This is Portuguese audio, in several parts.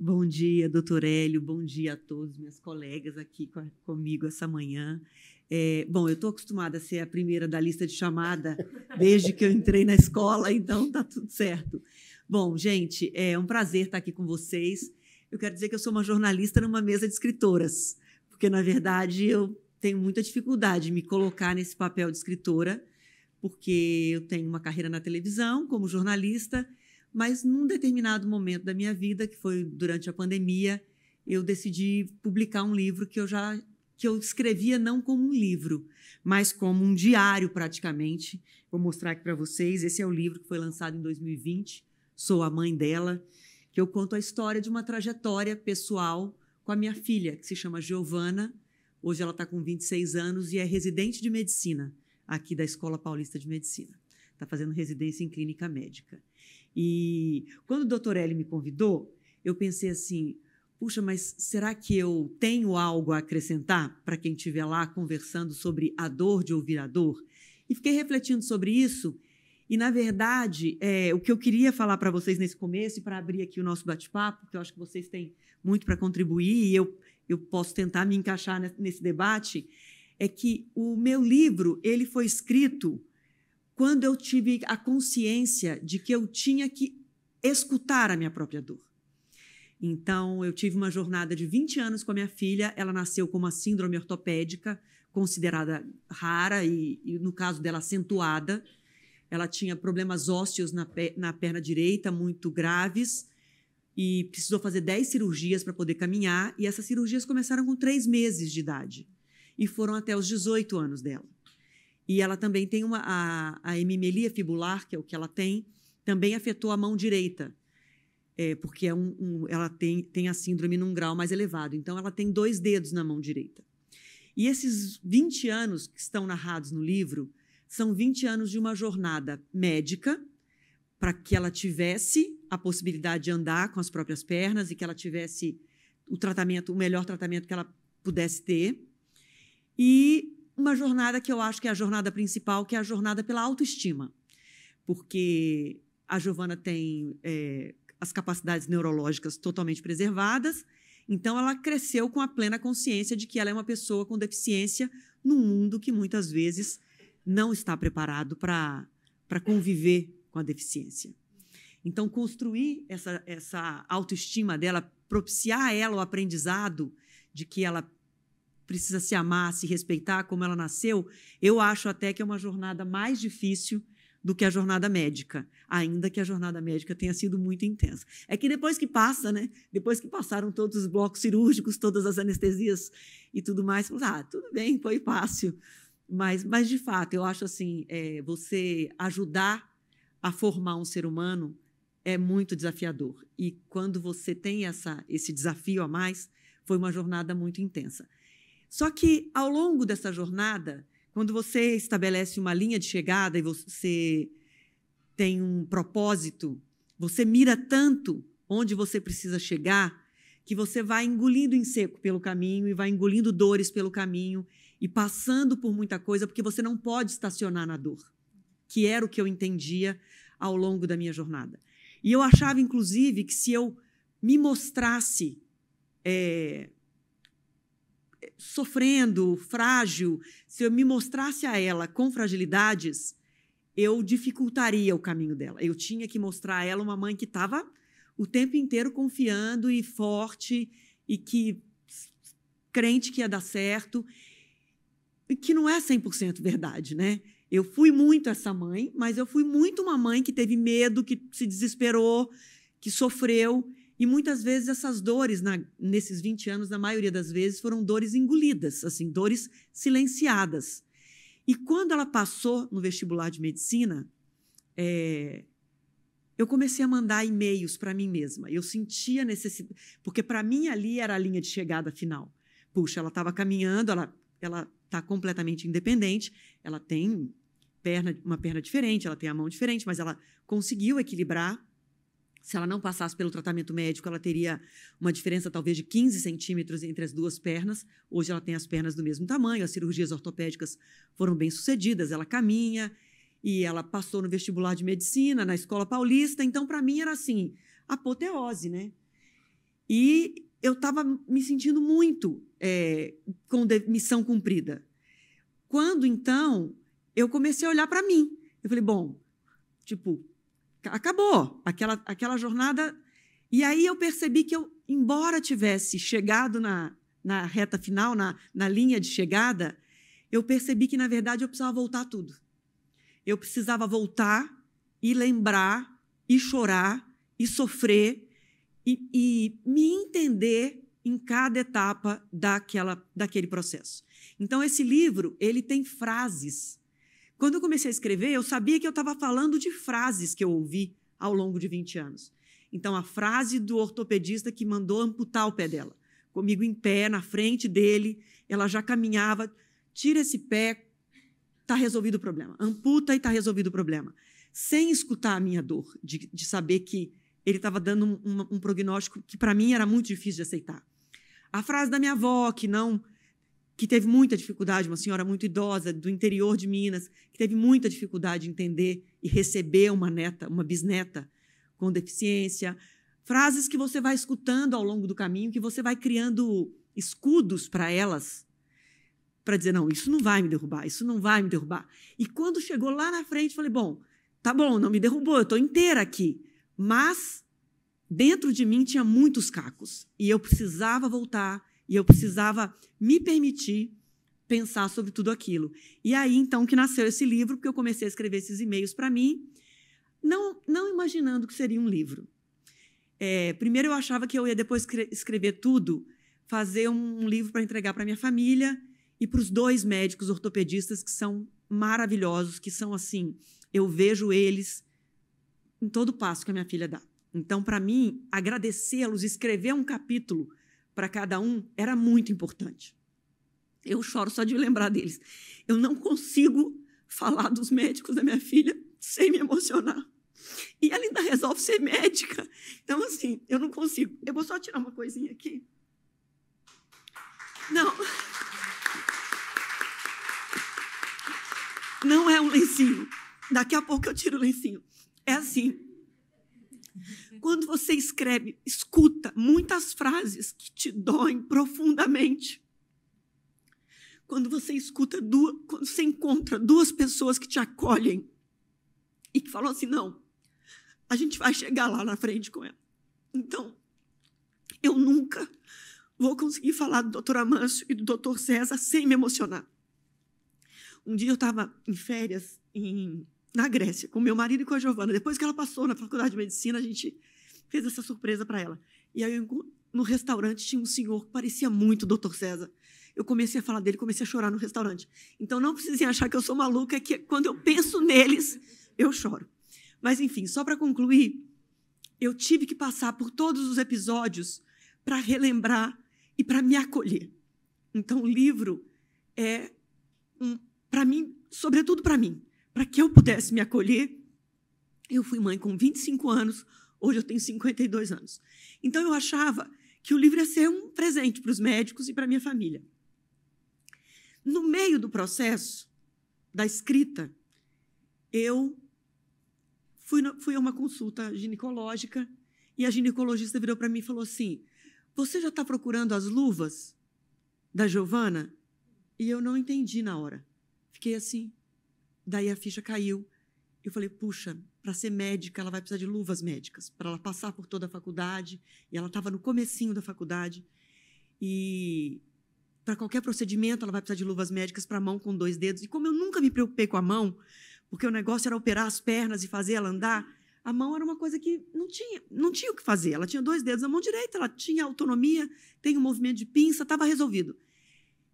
Bom dia, doutor Hélio, bom dia a todos, minhas colegas aqui comigo essa manhã. Bom, eu estou acostumada a ser a primeira da lista de chamada desde que eu entrei na escola, então está tudo certo. Bom, gente, é um prazer estar aqui com vocês. Eu quero dizer que eu sou uma jornalista numa mesa de escritoras, porque, na verdade, eu tenho muita dificuldade de me colocar nesse papel de escritora, porque eu tenho uma carreira na televisão como jornalista, mas num determinado momento da minha vida, que foi durante a pandemia, eu decidi publicar um livro que eu escrevia não como um livro, mas como um diário praticamente. Vou mostrar aqui para vocês. Esse é o livro que foi lançado em 2020, Sou a Mãe Dela, que eu conto a história de uma trajetória pessoal com a minha filha, que se chama Giovana. Hoje ela está com 26 anos e é residente de medicina aqui da Escola Paulista de Medicina. Está fazendo residência em clínica médica. E quando o doutor Hélio me convidou, eu pensei assim, puxa, mas será que eu tenho algo a acrescentar para quem estiver lá conversando sobre a dor de ouvir a dor? E fiquei refletindo sobre isso e, na verdade, o que eu queria falar para vocês nesse começo e para abrir aqui o nosso bate-papo, porque eu acho que vocês têm muito para contribuir e eu posso tentar me encaixar nesse debate, é que o meu livro ele foi escrito quando eu tive a consciência de que eu tinha que escutar a minha própria dor. Então, eu tive uma jornada de 20 anos com a minha filha. Ela nasceu com uma síndrome ortopédica, considerada rara e no caso dela, acentuada. Ela tinha problemas ósseos na perna direita, muito graves, e precisou fazer 10 cirurgias para poder caminhar. E essas cirurgias começaram com 3 meses de idade e foram até os 18 anos dela. E ela também tem a hemimelia fibular, que é o que ela tem, também afetou a mão direita, porque ela tem a síndrome num grau mais elevado. Então, ela tem 2 dedos na mão direita. E esses 20 anos que estão narrados no livro são 20 anos de uma jornada médica para que ela tivesse a possibilidade de andar com as próprias pernas e que ela tivesse o melhor tratamento que ela pudesse ter. E uma jornada que eu acho que é a jornada principal, que é a jornada pela autoestima, porque a Giovana tem as capacidades neurológicas totalmente preservadas, então ela cresceu com a plena consciência de que ela é uma pessoa com deficiência num mundo que muitas vezes não está preparado para conviver com a deficiência. Então, construir essa autoestima dela, propiciar a ela o aprendizado de que ela precisa se amar, se respeitar como ela nasceu, eu acho até que é uma jornada mais difícil do que a jornada médica, ainda que a jornada médica tenha sido muito intensa. É que depois que passa, né? Depois que passaram todos os blocos cirúrgicos, todas as anestesias e tudo mais, tudo bem, foi fácil. Mas de fato, eu acho assim, você ajudar a formar um ser humano é muito desafiador. E quando você tem esse desafio a mais, foi uma jornada muito intensa. Só que, ao longo dessa jornada, quando você estabelece uma linha de chegada e você tem um propósito, você mira tanto onde você precisa chegar que você vai engolindo em seco pelo caminho e vai engolindo dores pelo caminho e passando por muita coisa, porque você não pode estacionar na dor, que era o que eu entendia ao longo da minha jornada. E eu achava, inclusive, que se eu me mostrasse sofrendo, frágil, se eu me mostrasse a ela com fragilidades, eu dificultaria o caminho dela. Eu tinha que mostrar a ela uma mãe que estava o tempo inteiro confiando e forte e que crente que ia dar certo, e que não é 100% verdade, né? Eu fui muito essa mãe, mas eu fui muito uma mãe que teve medo, que se desesperou, que sofreu. E muitas vezes essas dores, nesses 20 anos, na maioria das vezes, foram dores engolidas, assim, dores silenciadas. E quando ela passou no vestibular de medicina, eu comecei a mandar e-mails para mim mesma. Eu sentia necessidade, porque para mim ali era a linha de chegada final. Puxa, ela estava caminhando, ela está completamente independente, ela tem uma perna diferente, ela tem a mão diferente, mas ela conseguiu equilibrar. Se ela não passasse pelo tratamento médico, ela teria uma diferença talvez de 15 centímetros entre as 2 pernas. Hoje ela tem as pernas do mesmo tamanho, as cirurgias ortopédicas foram bem-sucedidas, ela caminha e ela passou no vestibular de medicina, na Escola Paulista. Então, para mim, era assim, apoteose, né? E eu estava me sentindo muito com missão cumprida. Quando, então, eu comecei a olhar para mim. Eu falei, bom, tipo, acabou aquela jornada. E aí eu percebi que eu, embora tivesse chegado na reta final, na linha de chegada, eu percebi que, na verdade, eu precisava voltar tudo. Eu precisava voltar e lembrar, e chorar, e sofrer, e me entender em cada etapa daquele processo. Então, esse livro ele tem frases. Quando eu comecei a escrever, eu sabia que eu estava falando de frases que eu ouvi ao longo de 20 anos. Então, a frase do ortopedista que mandou amputar o pé dela. Comigo em pé, na frente dele, ela já caminhava. Tira esse pé, está resolvido o problema. Amputa e está resolvido o problema. Sem escutar a minha dor, de saber que ele estava dando um prognóstico que, para mim, era muito difícil de aceitar. A frase da minha avó, que teve muita dificuldade, uma senhora muito idosa, do interior de Minas, que teve muita dificuldade em entender e receber uma bisneta com deficiência. Frases que você vai escutando ao longo do caminho, que você vai criando escudos para elas, para dizer, não, isso não vai me derrubar, isso não vai me derrubar. E quando chegou lá na frente, falei, bom, tá bom, não me derrubou, eu estou inteira aqui. Mas dentro de mim tinha muitos cacos. E eu precisava voltar, e eu precisava me permitir pensar sobre tudo aquilo. E aí, então, que nasceu esse livro, porque eu comecei a escrever esses e-mails para mim, não imaginando que seria um livro. Primeiro, eu achava que eu ia, depois escrever tudo, fazer um livro para entregar para minha família e para os 2 médicos ortopedistas que são maravilhosos, que são assim, eu vejo eles em todo passo que a minha filha dá. Então, para mim, agradecê-los, escrever um capítulo para cada um era muito importante. Eu choro só de lembrar deles. Eu não consigo falar dos médicos da minha filha sem me emocionar. E ela ainda resolve ser médica. Então, assim, eu não consigo. Eu vou só tirar uma coisinha aqui. Não é um lencinho. Daqui a pouco eu tiro o lencinho. É assim. Quando você escreve, escuta muitas frases que te doem profundamente. Quando você quando você encontra 2 pessoas que te acolhem e que falam assim, não, a gente vai chegar lá na frente com ela. Então, eu nunca vou conseguir falar do Dr. Amâncio e do Dr. César sem me emocionar. Um dia eu estava em férias na Grécia, com meu marido e com a Giovana. Depois que ela passou na faculdade de medicina, a gente fez essa surpresa para ela. E aí, no restaurante, tinha um senhor que parecia muito o Dr. César. Eu comecei a falar dele, comecei a chorar no restaurante. Então, não precisem achar que eu sou maluca, é que quando eu penso neles, eu choro. Mas, enfim, só para concluir, eu tive que passar por todos os episódios para relembrar e para me acolher. Então, o livro é, para mim, sobretudo para mim, para que eu pudesse me acolher. Eu fui mãe com 25 anos, hoje eu tenho 52 anos. Então, eu achava que o livro ia ser um presente para os médicos e para a minha família. No meio do processo da escrita, eu fui a uma consulta ginecológica e a ginecologista virou para mim e falou assim, você já está procurando as luvas da Giovana? E eu não entendi na hora. Fiquei assim. Daí a ficha caiu. Eu falei, puxa, para ser médica, ela vai precisar de luvas médicas, para ela passar por toda a faculdade. E ela estava no comecinho da faculdade. E para qualquer procedimento, ela vai precisar de luvas médicas para a mão com 2 dedos. E como eu nunca me preocupei com a mão, porque o negócio era operar as pernas e fazer ela andar, a mão era uma coisa que não tinha o que fazer. Ela tinha 2 dedos na mão direita, ela tinha autonomia, tem um movimento de pinça, estava resolvido.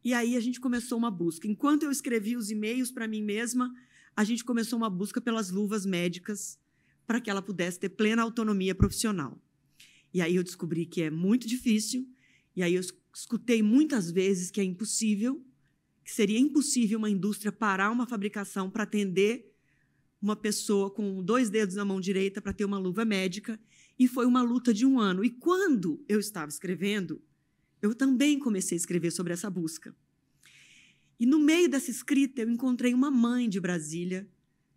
E aí a gente começou uma busca. Enquanto eu escrevia os e-mails para mim mesma, a gente começou uma busca pelas luvas médicas para que ela pudesse ter plena autonomia profissional. E aí eu descobri que é muito difícil, e aí eu escutei muitas vezes que é impossível, que seria impossível uma indústria parar uma fabricação para atender uma pessoa com 2 dedos na mão direita para ter uma luva médica, e foi uma luta de 1 ano. E quando eu estava escrevendo, eu também comecei a escrever sobre essa busca. E no meio dessa escrita, eu encontrei uma mãe de Brasília,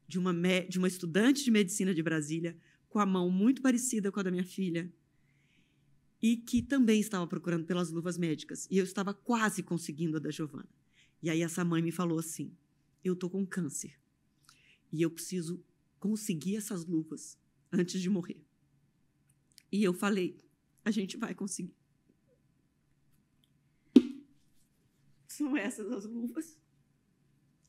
de uma estudante de medicina de Brasília, com a mão muito parecida com a da minha filha. e que também estava procurando pelas luvas médicas. E eu estava quase conseguindo a da Giovana. E aí essa mãe me falou assim, eu estou com câncer e eu preciso conseguir essas luvas antes de morrer. E eu falei, a gente vai conseguir. São essas as luvas.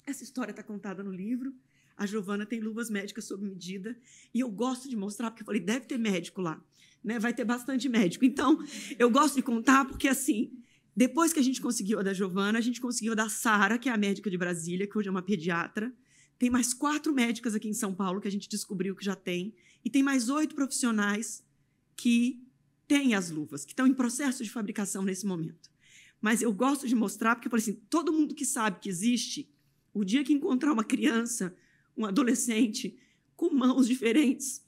Essa história está contada no livro. A Giovana tem luvas médicas sob medida. E eu gosto de mostrar, porque eu falei, deve ter médico lá. Né? Vai ter bastante médico. Então, eu gosto de contar, porque assim, depois que a gente conseguiu a da Giovana, a gente conseguiu a da Sara, que é a médica de Brasília, que hoje é uma pediatra. Tem mais 4 médicas aqui em São Paulo que a gente descobriu que já tem. E tem mais 8 profissionais que têm as luvas, que estão em processo de fabricação nesse momento. Mas eu gosto de mostrar, porque eu falei assim, todo mundo que sabe que existe, o dia que encontrar uma criança, um adolescente com mãos diferentes,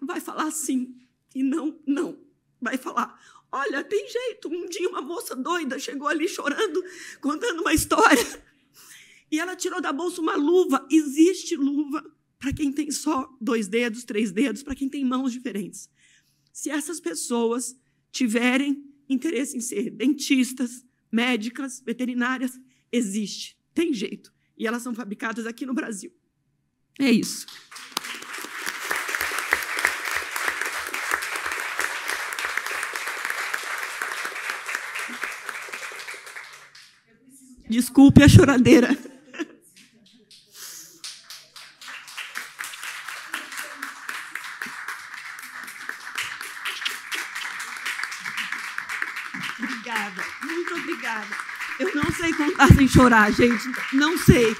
vai falar sim e não, não. Vai falar, olha, tem jeito. Um dia uma moça doida chegou ali chorando, contando uma história, e ela tirou da bolsa uma luva. Existe luva para quem tem só 2 dedos, 3 dedos, para quem tem mãos diferentes. Se essas pessoas tiverem interesse em ser dentistas, médicas, veterinárias, existe, tem jeito. E elas são fabricadas aqui no Brasil. É isso. Desculpe a choradeira. Obrigada, muito obrigada. Eu não sei contar sem chorar, gente. Não sei.